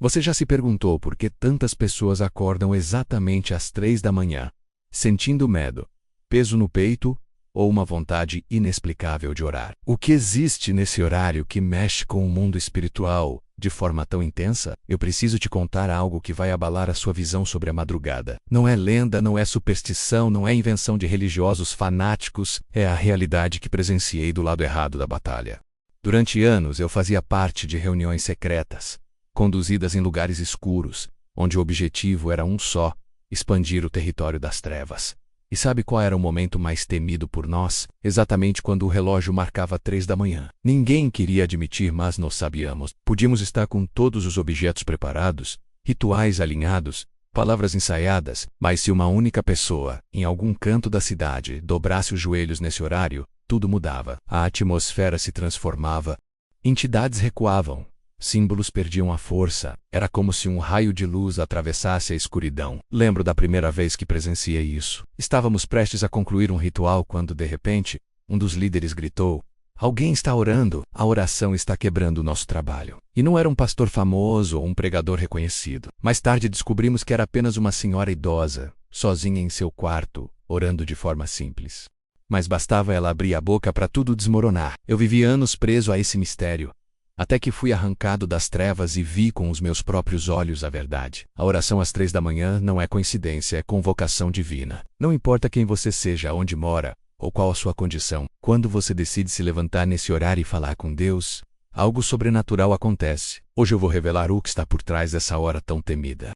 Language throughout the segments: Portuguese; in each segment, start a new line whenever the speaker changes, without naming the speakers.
Você já se perguntou por que tantas pessoas acordam exatamente às 3 da manhã, sentindo medo, peso no peito ou uma vontade inexplicável de orar? O que existe nesse horário que mexe com o mundo espiritual de forma tão intensa? Eu preciso te contar algo que vai abalar a sua visão sobre a madrugada. Não é lenda, não é superstição, não é invenção de religiosos fanáticos, é a realidade que presenciei do lado errado da batalha. Durante anos eu fazia parte de reuniões secretas, conduzidas em lugares escuros, onde o objetivo era um só: expandir o território das trevas. E sabe qual era o momento mais temido por nós? Exatamente quando o relógio marcava 3 da manhã. Ninguém queria admitir, mas nós sabíamos. Podíamos estar com todos os objetos preparados, rituais alinhados, palavras ensaiadas, mas se uma única pessoa, em algum canto da cidade, dobrasse os joelhos nesse horário, tudo mudava. A atmosfera se transformava. Entidades recuavam. Símbolos perdiam a força. Era como se um raio de luz atravessasse a escuridão. Lembro da primeira vez que presenciei isso. Estávamos prestes a concluir um ritual quando, de repente, um dos líderes gritou: "Alguém está orando! A oração está quebrando o nosso trabalho." E não era um pastor famoso ou um pregador reconhecido. Mais tarde descobrimos que era apenas uma senhora idosa, sozinha em seu quarto, orando de forma simples. Mas bastava ela abrir a boca para tudo desmoronar. Eu vivi anos preso a esse mistério, até que fui arrancado das trevas e vi com os meus próprios olhos a verdade. A oração às 3 da manhã não é coincidência, é convocação divina. Não importa quem você seja, onde mora, ou qual a sua condição, quando você decide se levantar nesse horário e falar com Deus, algo sobrenatural acontece. Hoje eu vou revelar o que está por trás dessa hora tão temida.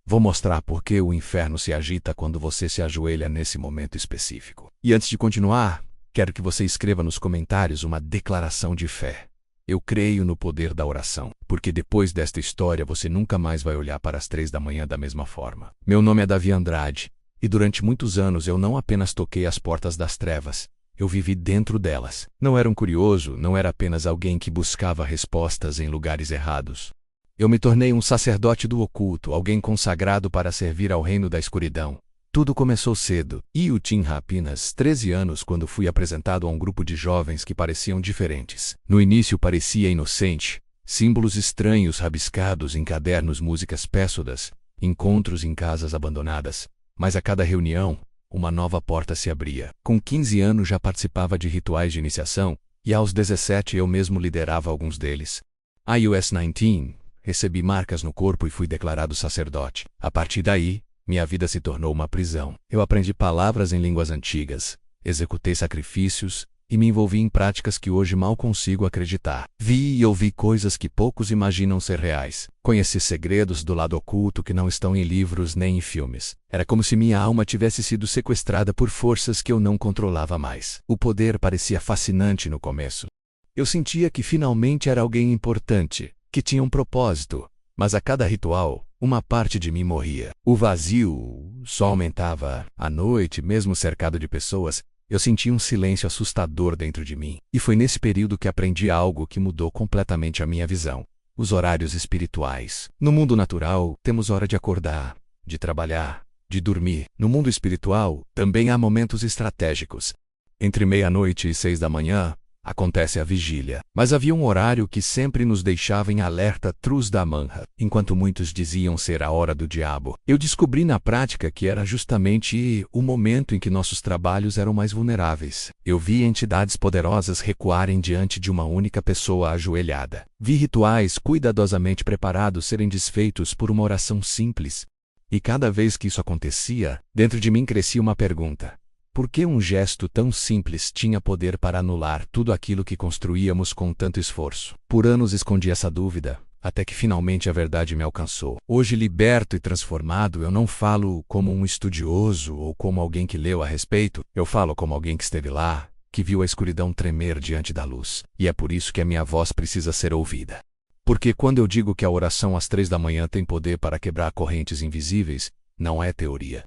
Vou mostrar por que o inferno se agita quando você se ajoelha nesse momento específico. E antes de continuar, quero que você escreva nos comentários uma declaração de fé. Eu creio no poder da oração, porque depois desta história você nunca mais vai olhar para as 3 da manhã da mesma forma. Meu nome é Davi Andrade, e durante muitos anos eu não apenas toquei as portas das trevas, eu vivi dentro delas. Não era um curioso, não era apenas alguém que buscava respostas em lugares errados. Eu me tornei um sacerdote do oculto, alguém consagrado para servir ao reino da escuridão. Tudo começou cedo, e eu tinha apenas 13 anos quando fui apresentado a um grupo de jovens que pareciam diferentes. No início parecia inocente, símbolos estranhos rabiscados em cadernos, músicas péssodas, encontros em casas abandonadas. Mas a cada reunião, uma nova porta se abria. Com 15 anos já participava de rituais de iniciação, e aos 17 eu mesmo liderava alguns deles. iOS 19, recebi marcas no corpo e fui declarado sacerdote. A partir daí, minha vida se tornou uma prisão. Eu aprendi palavras em línguas antigas, executei sacrifícios e me envolvi em práticas que hoje mal consigo acreditar. Vi e ouvi coisas que poucos imaginam ser reais. Conheci segredos do lado oculto que não estão em livros nem em filmes. Era como se minha alma tivesse sido sequestrada por forças que eu não controlava mais. O poder parecia fascinante no começo. Eu sentia que finalmente era alguém importante, que tinha um propósito. Mas a cada ritual, uma parte de mim morria. O vazio só aumentava. À noite, mesmo cercado de pessoas, eu sentia um silêncio assustador dentro de mim. E foi nesse período que aprendi algo que mudou completamente a minha visão: os horários espirituais. No mundo natural, temos hora de acordar, de trabalhar, de dormir. No mundo espiritual, também há momentos estratégicos. Entre meia-noite e 6 da manhã, acontece a vigília. Mas havia um horário que sempre nos deixava em alerta: Truz da Manhã. Enquanto muitos diziam ser a hora do diabo, eu descobri na prática que era justamente o momento em que nossos trabalhos eram mais vulneráveis. Eu vi entidades poderosas recuarem diante de uma única pessoa ajoelhada. Vi rituais cuidadosamente preparados serem desfeitos por uma oração simples. E cada vez que isso acontecia, dentro de mim crescia uma pergunta: por que um gesto tão simples tinha poder para anular tudo aquilo que construíamos com tanto esforço? Por anos escondi essa dúvida, até que finalmente a verdade me alcançou. Hoje, liberto e transformado, eu não falo como um estudioso ou como alguém que leu a respeito. Eu falo como alguém que esteve lá, que viu a escuridão tremer diante da luz. E é por isso que a minha voz precisa ser ouvida. Porque quando eu digo que a oração às 3 da manhã tem poder para quebrar correntes invisíveis, não é teoria.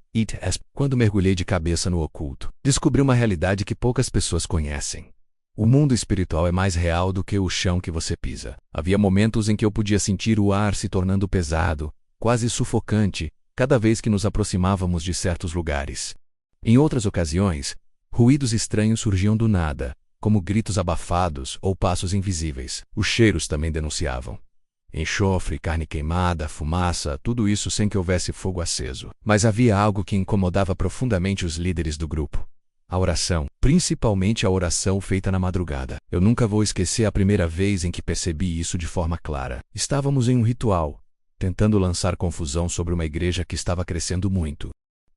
Quando mergulhei de cabeça no oculto, descobri uma realidade que poucas pessoas conhecem. O mundo espiritual é mais real do que o chão que você pisa. Havia momentos em que eu podia sentir o ar se tornando pesado, quase sufocante, cada vez que nos aproximávamos de certos lugares. Em outras ocasiões, ruídos estranhos surgiam do nada, como gritos abafados ou passos invisíveis. Os cheiros também denunciavam. Enxofre, carne queimada, fumaça, tudo isso sem que houvesse fogo aceso. Mas havia algo que incomodava profundamente os líderes do grupo. A oração, principalmente a oração feita na madrugada. Eu nunca vou esquecer a primeira vez em que percebi isso de forma clara. Estávamos em um ritual, tentando lançar confusão sobre uma igreja que estava crescendo muito.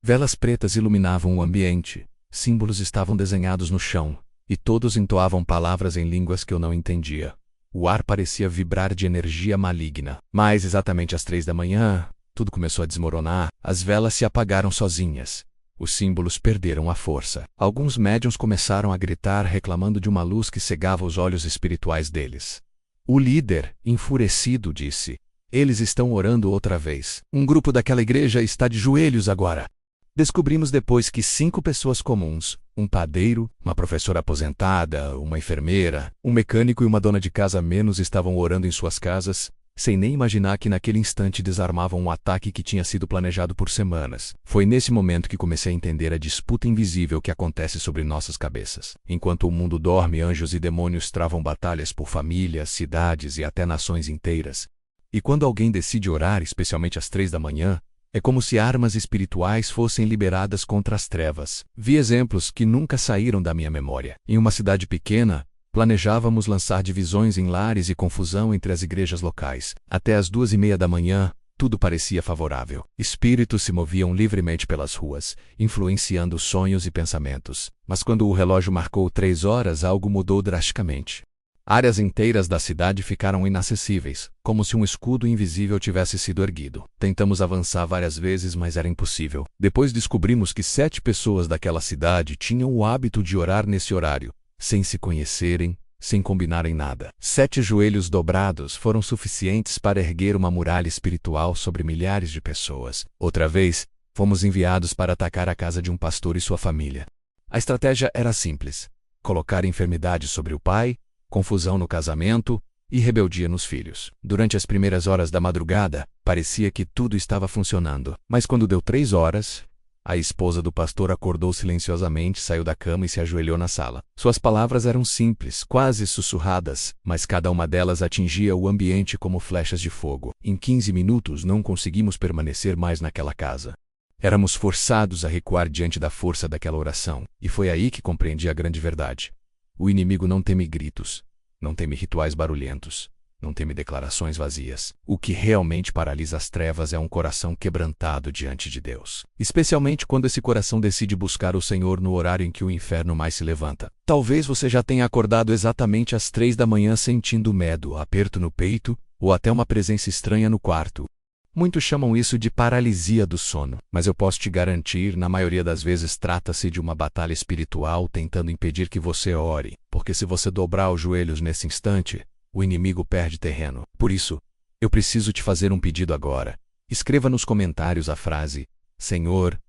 Velas pretas iluminavam o ambiente, símbolos estavam desenhados no chão, e todos entoavam palavras em línguas que eu não entendia. O ar parecia vibrar de energia maligna. Mas exatamente às 3 da manhã, tudo começou a desmoronar, as velas se apagaram sozinhas. Os símbolos perderam a força. Alguns médiuns começaram a gritar reclamando de uma luz que cegava os olhos espirituais deles. O líder, enfurecido, disse: "Eles estão orando outra vez. Um grupo daquela igreja está de joelhos agora." Descobrimos depois que 5 pessoas comuns, um padeiro, uma professora aposentada, uma enfermeira, um mecânico e uma dona de casa menos estavam orando em suas casas, sem nem imaginar que naquele instante desarmavam um ataque que tinha sido planejado por semanas. Foi nesse momento que comecei a entender a disputa invisível que acontece sobre nossas cabeças. Enquanto o mundo dorme, anjos e demônios travam batalhas por famílias, cidades e até nações inteiras. E quando alguém decide orar, especialmente às 3 da manhã, é como se armas espirituais fossem liberadas contra as trevas. Vi exemplos que nunca saíram da minha memória. Em uma cidade pequena, planejávamos lançar divisões em lares e confusão entre as igrejas locais. Até às 2:30 da manhã, tudo parecia favorável. Espíritos se moviam livremente pelas ruas, influenciando sonhos e pensamentos. Mas quando o relógio marcou 3 horas, algo mudou drasticamente. Áreas inteiras da cidade ficaram inacessíveis, como se um escudo invisível tivesse sido erguido. Tentamos avançar várias vezes, mas era impossível. Depois descobrimos que 7 pessoas daquela cidade tinham o hábito de orar nesse horário, sem se conhecerem, sem combinarem nada. 7 joelhos dobrados foram suficientes para erguer uma muralha espiritual sobre milhares de pessoas. Outra vez, fomos enviados para atacar a casa de um pastor e sua família. A estratégia era simples: colocar enfermidade sobre o pai, confusão no casamento e rebeldia nos filhos. Durante as primeiras horas da madrugada, parecia que tudo estava funcionando. Mas quando deu 3 horas, a esposa do pastor acordou silenciosamente, saiu da cama e se ajoelhou na sala. Suas palavras eram simples, quase sussurradas, mas cada uma delas atingia o ambiente como flechas de fogo. Em 15 minutos não conseguimos permanecer mais naquela casa. Éramos forçados a recuar diante da força daquela oração, e foi aí que compreendi a grande verdade. O inimigo não teme gritos, não teme rituais barulhentos, não teme declarações vazias. O que realmente paralisa as trevas é um coração quebrantado diante de Deus. Especialmente quando esse coração decide buscar o Senhor no horário em que o inferno mais se levanta. Talvez você já tenha acordado exatamente às 3 da manhã sentindo medo, aperto no peito, ou até uma presença estranha no quarto. Muitos chamam isso de paralisia do sono, mas eu posso te garantir, na maioria das vezes trata-se de uma batalha espiritual tentando impedir que você ore, porque se você dobrar os joelhos nesse instante, o inimigo perde terreno. Por isso, eu preciso te fazer um pedido agora. Escreva nos comentários a frase: "Senhor,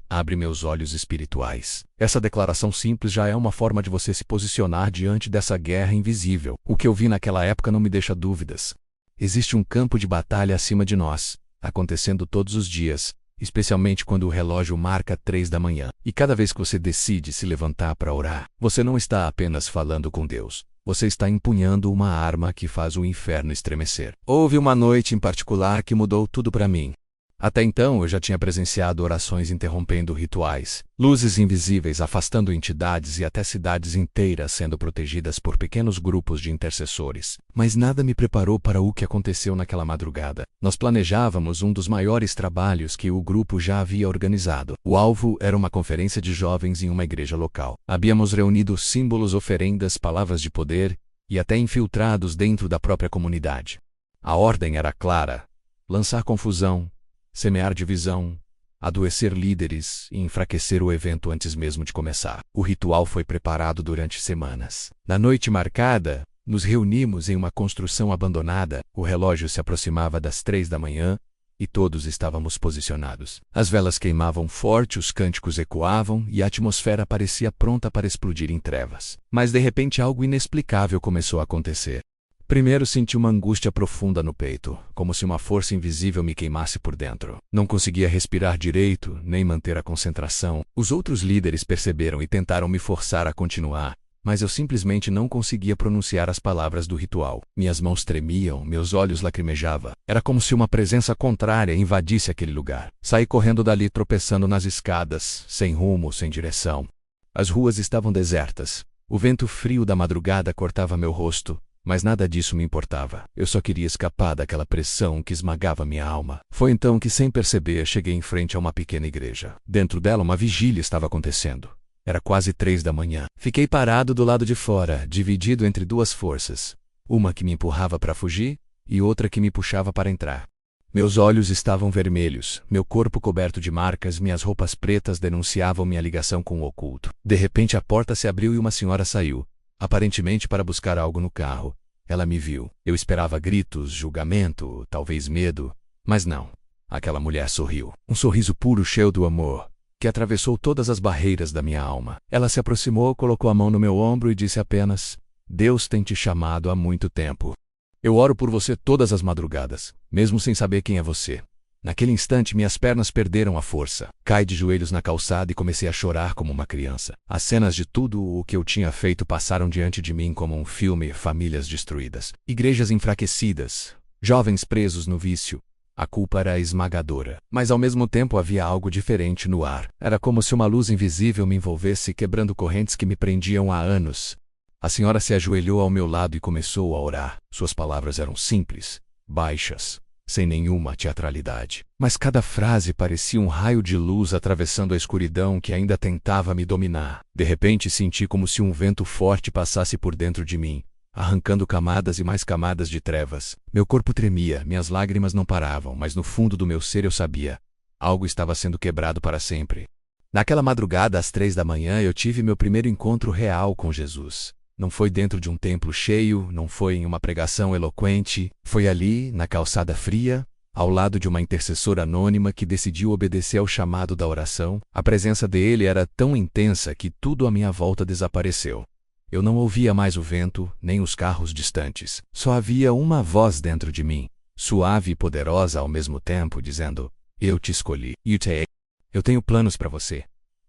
abre meus olhos espirituais." Essa declaração simples já é uma forma de você se posicionar diante dessa guerra invisível. O que eu vi naquela época não me deixa dúvidas. Existe um campo de batalha acima de nós, acontecendo todos os dias, especialmente quando o relógio marca 3 da manhã. E cada vez que você decide se levantar para orar, você não está apenas falando com Deus, você está empunhando uma arma que faz o inferno estremecer. Houve uma noite em particular que mudou tudo para mim. Até então eu já tinha presenciado orações interrompendo rituais, luzes invisíveis afastando entidades e até cidades inteiras sendo protegidas por pequenos grupos de intercessores. Mas nada me preparou para o que aconteceu naquela madrugada. Nós planejávamos um dos maiores trabalhos que o grupo já havia organizado. O alvo era uma conferência de jovens em uma igreja local. Havíamos reunido símbolos, oferendas, palavras de poder e até infiltrados dentro da própria comunidade. A ordem era clara: lançar confusão, semear divisão, adoecer líderes e enfraquecer o evento antes mesmo de começar. O ritual foi preparado durante semanas. Na noite marcada, nos reunimos em uma construção abandonada. O relógio se aproximava das 3 da manhã e todos estávamos posicionados. As velas queimavam forte, os cânticos ecoavam e a atmosfera parecia pronta para explodir em trevas. Mas de repente algo inexplicável começou a acontecer. Primeiro senti uma angústia profunda no peito, como se uma força invisível me queimasse por dentro. Não conseguia respirar direito, nem manter a concentração. Os outros líderes perceberam e tentaram me forçar a continuar, mas eu simplesmente não conseguia pronunciar as palavras do ritual. Minhas mãos tremiam, meus olhos lacrimejavam. Era como se uma presença contrária invadisse aquele lugar. Saí correndo dali, tropeçando nas escadas, sem rumo, sem direção. As ruas estavam desertas. O vento frio da madrugada cortava meu rosto, mas nada disso me importava. Eu só queria escapar daquela pressão que esmagava minha alma. Foi então que, sem perceber, cheguei em frente a uma pequena igreja. Dentro dela, uma vigília estava acontecendo. Era quase 3 da manhã. Fiquei parado do lado de fora, dividido entre duas forças. Uma que me empurrava para fugir e outra que me puxava para entrar. Meus olhos estavam vermelhos, meu corpo coberto de marcas, minhas roupas pretas denunciavam minha ligação com o oculto. De repente a porta se abriu e uma senhora saiu, aparentemente para buscar algo no carro. Ela me viu. Eu esperava gritos, julgamento, talvez medo, mas não. Aquela mulher sorriu. Um sorriso puro, cheio do amor, que atravessou todas as barreiras da minha alma. Ela se aproximou, colocou a mão no meu ombro e disse apenas: "Deus tem te chamado há muito tempo. Eu oro por você todas as madrugadas, mesmo sem saber quem é você." Naquele instante, minhas pernas perderam a força. Caí de joelhos na calçada e comecei a chorar como uma criança. As cenas de tudo o que eu tinha feito passaram diante de mim como um filme: famílias destruídas, igrejas enfraquecidas, jovens presos no vício. A culpa era esmagadora, mas ao mesmo tempo havia algo diferente no ar. Era como se uma luz invisível me envolvesse, quebrando correntes que me prendiam há anos. A senhora se ajoelhou ao meu lado e começou a orar. Suas palavras eram simples, baixas, sem nenhuma teatralidade. Mas cada frase parecia um raio de luz atravessando a escuridão que ainda tentava me dominar. De repente senti como se um vento forte passasse por dentro de mim, arrancando camadas e mais camadas de trevas. Meu corpo tremia, minhas lágrimas não paravam, mas no fundo do meu ser eu sabia: algo estava sendo quebrado para sempre. Naquela madrugada, às 3 da manhã, eu tive meu primeiro encontro real com Jesus. Não foi dentro de um templo cheio, não foi em uma pregação eloquente, foi ali, na calçada fria, ao lado de uma intercessora anônima que decidiu obedecer ao chamado da oração. A presença dele era tão intensa que tudo à minha volta desapareceu. Eu não ouvia mais o vento, nem os carros distantes. Só havia uma voz dentro de mim, suave e poderosa ao mesmo tempo, dizendo: "Eu te escolhi. Eu tenho planos para você."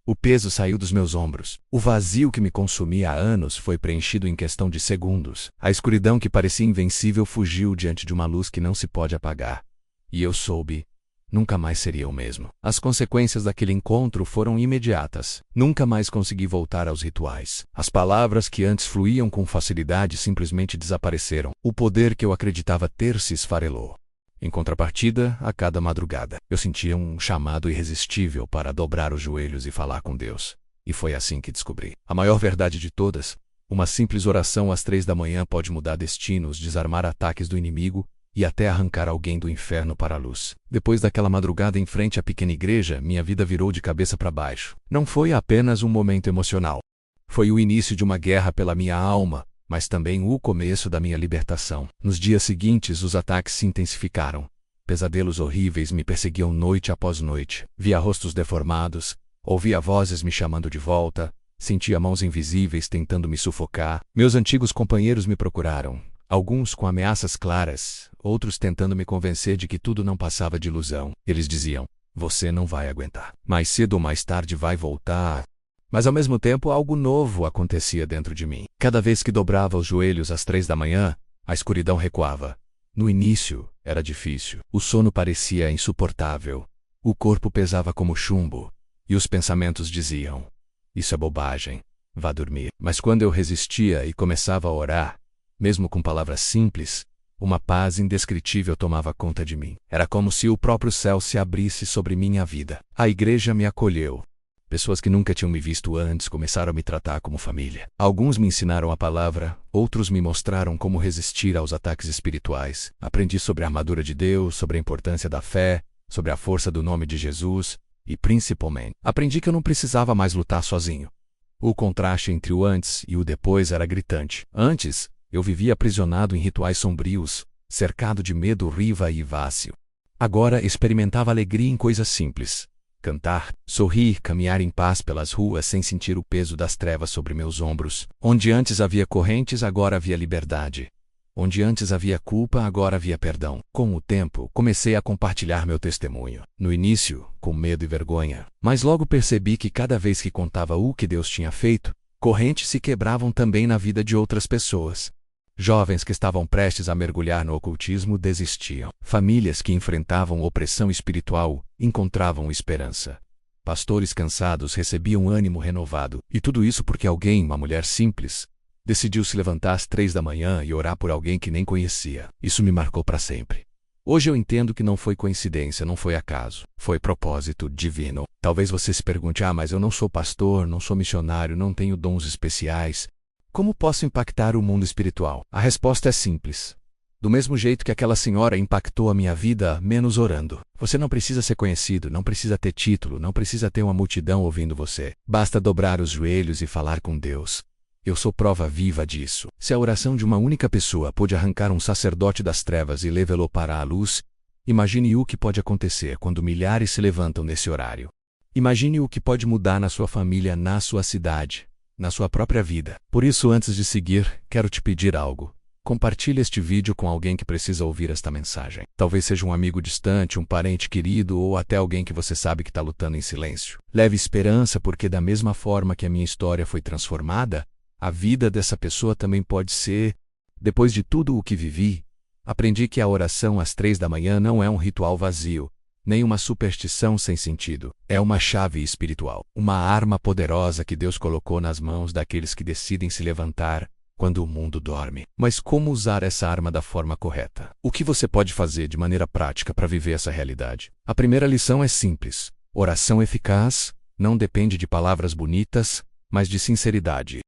O peso saiu dos meus ombros. O vazio que me consumia há anos foi preenchido em questão de segundos. A escuridão que parecia invencível fugiu diante de uma luz que não se pode apagar. E eu soube: nunca mais seria o mesmo. As consequências daquele encontro foram imediatas. Nunca mais consegui voltar aos rituais. As palavras que antes fluíam com facilidade simplesmente desapareceram. O poder que eu acreditava ter se esfarelou. Em contrapartida, a cada madrugada, eu sentia um chamado irresistível para dobrar os joelhos e falar com Deus. E foi assim que descobri a maior verdade de todas: uma simples oração às 3 da manhã pode mudar destinos, desarmar ataques do inimigo e até arrancar alguém do inferno para a luz. Depois daquela madrugada em frente à pequena igreja, minha vida virou de cabeça para baixo. Não foi apenas um momento emocional. Foi o início de uma guerra pela minha alma, mas também o começo da minha libertação. Nos dias seguintes, os ataques se intensificaram. Pesadelos horríveis me perseguiam noite após noite. Via rostos deformados, ouvia vozes me chamando de volta, sentia mãos invisíveis tentando me sufocar. Meus antigos companheiros me procuraram, alguns com ameaças claras, outros tentando me convencer de que tudo não passava de ilusão. Eles diziam: "Você não vai aguentar. Mais cedo ou mais tarde vai voltar." Mas ao mesmo tempo algo novo acontecia dentro de mim. Cada vez que dobrava os joelhos às 3 da manhã, a escuridão recuava. No início, era difícil. O sono parecia insuportável. O corpo pesava como chumbo. E os pensamentos diziam: "Isso é bobagem. Vá dormir." Mas quando eu resistia e começava a orar, mesmo com palavras simples, uma paz indescritível tomava conta de mim. Era como se o próprio céu se abrisse sobre minha vida. A igreja me acolheu. Pessoas que nunca tinham me visto antes começaram a me tratar como família. Alguns me ensinaram a palavra, outros me mostraram como resistir aos ataques espirituais. Aprendi sobre a armadura de Deus, sobre a importância da fé, sobre a força do nome de Jesus e, principalmente, aprendi que eu não precisava mais lutar sozinho. O contraste entre o antes e o depois era gritante. Antes, eu vivia aprisionado em rituais sombrios, cercado de medo, raiva e vício. Agora experimentava alegria em coisas simples. Cantar, sorrir, caminhar em paz pelas ruas sem sentir o peso das trevas sobre meus ombros. Onde antes havia correntes, agora havia liberdade. Onde antes havia culpa, agora havia perdão. Com o tempo, comecei a compartilhar meu testemunho. No início, com medo e vergonha. Mas logo percebi que cada vez que contava o que Deus tinha feito, Correntes se quebravam também na vida de outras pessoas. Jovens que estavam prestes a mergulhar no ocultismo desistiam. Famílias que enfrentavam opressão espiritual encontravam esperança. Pastores cansados recebiam ânimo renovado. E tudo isso porque alguém, uma mulher simples, decidiu se levantar às 3 da manhã e orar por alguém que nem conhecia. Isso me marcou para sempre. Hoje eu entendo que não foi coincidência, não foi acaso. Foi propósito divino. Talvez você se pergunte, mas eu não sou pastor, não sou missionário, não tenho dons especiais. Como posso impactar o mundo espiritual? A resposta é simples. Do mesmo jeito que aquela senhora impactou a minha vida, menos orando. Você não precisa ser conhecido, não precisa ter título, não precisa ter uma multidão ouvindo você. Basta dobrar os joelhos e falar com Deus. Eu sou prova viva disso. Se a oração de uma única pessoa pôde arrancar um sacerdote das trevas e levá-lo para a luz, imagine o que pode acontecer quando milhares se levantam nesse horário. Imagine o que pode mudar na sua família, na sua cidade, na sua própria vida. Por isso, antes de seguir, quero te pedir algo. Compartilhe este vídeo com alguém que precisa ouvir esta mensagem. Talvez seja um amigo distante, um parente querido ou até alguém que você sabe que está lutando em silêncio. Leve esperança, porque da mesma forma que a minha história foi transformada, a vida dessa pessoa também pode ser. Depois de tudo o que vivi, aprendi que a oração às 3 da manhã não é um ritual vazio, nem uma superstição sem sentido. É uma chave espiritual, uma arma poderosa que Deus colocou nas mãos daqueles que decidem se levantar quando o mundo dorme. Mas como usar essa arma da forma correta? O que você pode fazer de maneira prática para viver essa realidade? A primeira lição é simples. Oração eficaz não depende de palavras bonitas, mas de sinceridade.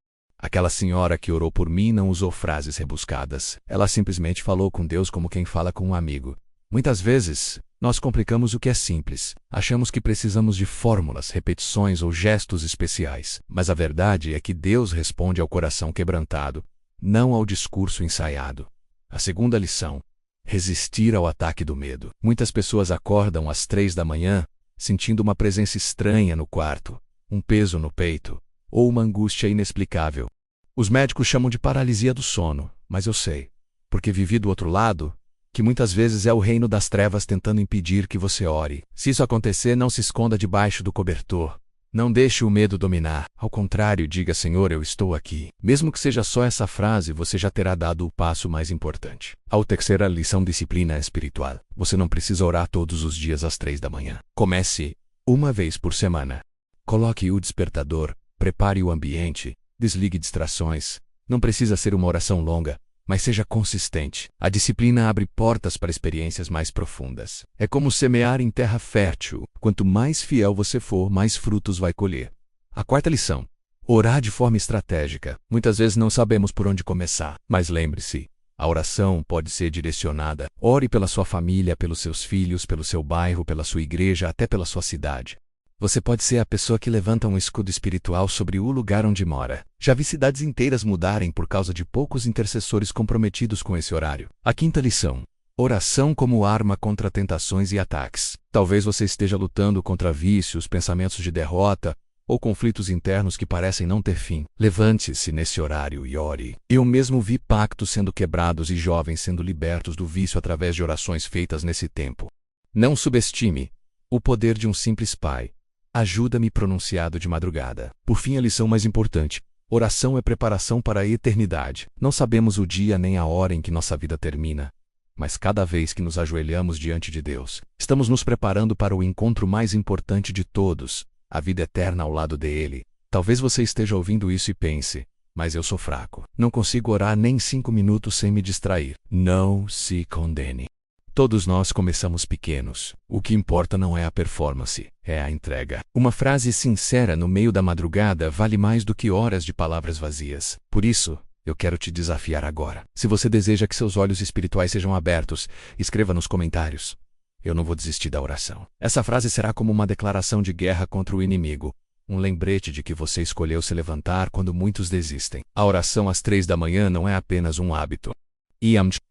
Aquela senhora que orou por mim não usou frases rebuscadas. Ela simplesmente falou com Deus como quem fala com um amigo. Muitas vezes, nós complicamos o que é simples. Achamos que precisamos de fórmulas, repetições ou gestos especiais. Mas a verdade é que Deus responde ao coração quebrantado, não ao discurso ensaiado. A segunda lição: resistir ao ataque do medo. Muitas pessoas acordam às 3 da manhã, sentindo uma presença estranha no quarto, um peso no peito, ou uma angústia inexplicável. Os médicos chamam de paralisia do sono, mas eu sei, porque vivi do outro lado, que muitas vezes é o reino das trevas tentando impedir que você ore. Se isso acontecer, não se esconda debaixo do cobertor. Não deixe o medo dominar. Ao contrário, diga: Senhor, eu estou aqui. Mesmo que seja só essa frase, você já terá dado o passo mais importante. A terceira lição: disciplina espiritual. Você não precisa orar todos os dias às 3 da manhã. Comece uma vez por semana. Coloque o despertador, prepare o ambiente, desligue distrações. Não precisa ser uma oração longa, mas seja consistente. A disciplina abre portas para experiências mais profundas. É como semear em terra fértil. Quanto mais fiel você for, mais frutos vai colher. A quarta lição: orar de forma estratégica. Muitas vezes não sabemos por onde começar, mas lembre-se, a oração pode ser direcionada. Ore pela sua família, pelos seus filhos, pelo seu bairro, pela sua igreja, até pela sua cidade. Você pode ser a pessoa que levanta um escudo espiritual sobre o lugar onde mora. Já vi cidades inteiras mudarem por causa de poucos intercessores comprometidos com esse horário. A quinta lição: oração como arma contra tentações e ataques. Talvez você esteja lutando contra vícios, pensamentos de derrota ou conflitos internos que parecem não ter fim. Levante-se nesse horário e ore. Eu mesmo vi pactos sendo quebrados e jovens sendo libertos do vício através de orações feitas nesse tempo. Não subestime o poder de um simples pai. Ajuda-me pronunciado de madrugada. Por fim, a lição mais importante: oração é preparação para a eternidade. Não sabemos o dia nem a hora em que nossa vida termina, mas cada vez que nos ajoelhamos diante de Deus, estamos nos preparando para o encontro mais importante de todos, a vida eterna ao lado dele. Talvez você esteja ouvindo isso e pense: mas eu sou fraco. Não consigo orar nem 5 minutos sem me distrair. Não se condene. Todos nós começamos pequenos. O que importa não é a performance, é a entrega. Uma frase sincera no meio da madrugada vale mais do que horas de palavras vazias. Por isso, eu quero te desafiar agora. Se você deseja que seus olhos espirituais sejam abertos, escreva nos comentários: eu não vou desistir da oração. Essa frase será como uma declaração de guerra contra o inimigo. Um lembrete de que você escolheu se levantar quando muitos desistem. A oração às 3 da manhã não é apenas um hábito.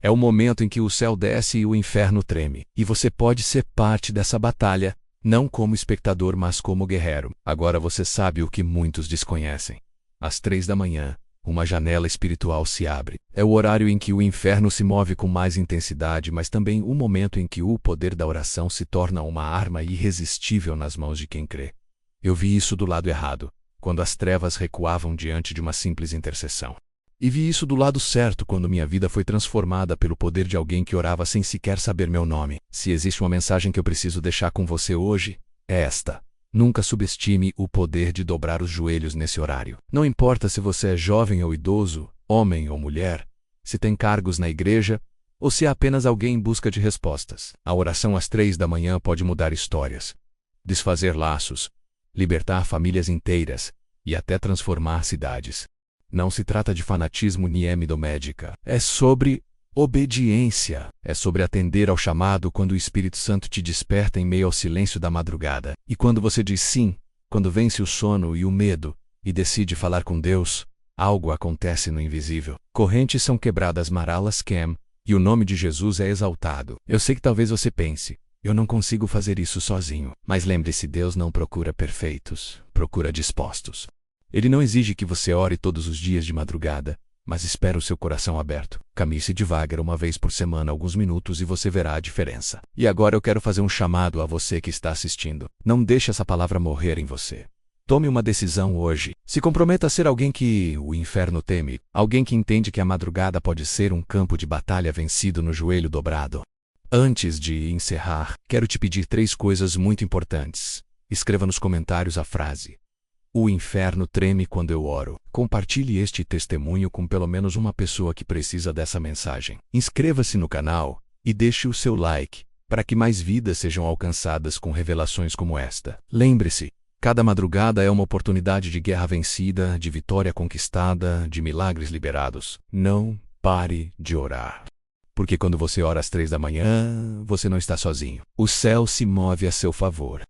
É o momento em que o céu desce e o inferno treme. E você pode ser parte dessa batalha, não como espectador, mas como guerreiro. Agora você sabe o que muitos desconhecem. Às 3 da manhã, uma janela espiritual se abre. É o horário em que o inferno se move com mais intensidade, mas também o momento em que o poder da oração se torna uma arma irresistível nas mãos de quem crê. Eu vi isso do lado errado. quando as trevas recuavam diante de uma simples intercessão. E vi isso do lado certo quando minha vida foi transformada pelo poder de alguém que orava sem sequer saber meu nome. Se existe uma mensagem que eu preciso deixar com você hoje, é esta. Nunca subestime o poder de dobrar os joelhos nesse horário. Não importa se você é jovem ou idoso, homem ou mulher, se tem cargos na igreja, ou se é apenas alguém em busca de respostas. A oração às 3 da manhã pode mudar histórias, desfazer laços, libertar famílias inteiras e até transformar cidades. Não se trata de fanatismo nem médica. É sobre obediência. É sobre atender ao chamado quando o Espírito Santo te desperta em meio ao silêncio da madrugada. E quando você diz sim, quando vence o sono e o medo e decide falar com Deus, algo acontece no invisível. Correntes são quebradas, Maralas Cam, e o nome de Jesus é exaltado. Eu sei que talvez você pense, eu não consigo fazer isso sozinho. Mas lembre-se, Deus não procura perfeitos, procura dispostos. Ele não exige que você ore todos os dias de madrugada, mas espera o seu coração aberto. Caminhe devagar uma vez por semana, alguns minutos, e você verá a diferença. E agora eu quero fazer um chamado a você que está assistindo. Não deixe essa palavra morrer em você. Tome uma decisão hoje. Se comprometa a ser alguém que o inferno teme, alguém que entende que a madrugada pode ser um campo de batalha vencido no joelho dobrado. Antes de encerrar, quero te pedir 3 coisas muito importantes. Escreva nos comentários a frase: "O inferno treme quando eu oro". Compartilhe este testemunho com pelo menos uma pessoa que precisa dessa mensagem. Inscreva-se no canal e deixe o seu like, para que mais vidas sejam alcançadas com revelações como esta. Lembre-se, cada madrugada é uma oportunidade de guerra vencida, de vitória conquistada, de milagres liberados. Não pare de orar. Porque quando você ora às 3 da manhã, você não está sozinho. O céu se move a seu favor.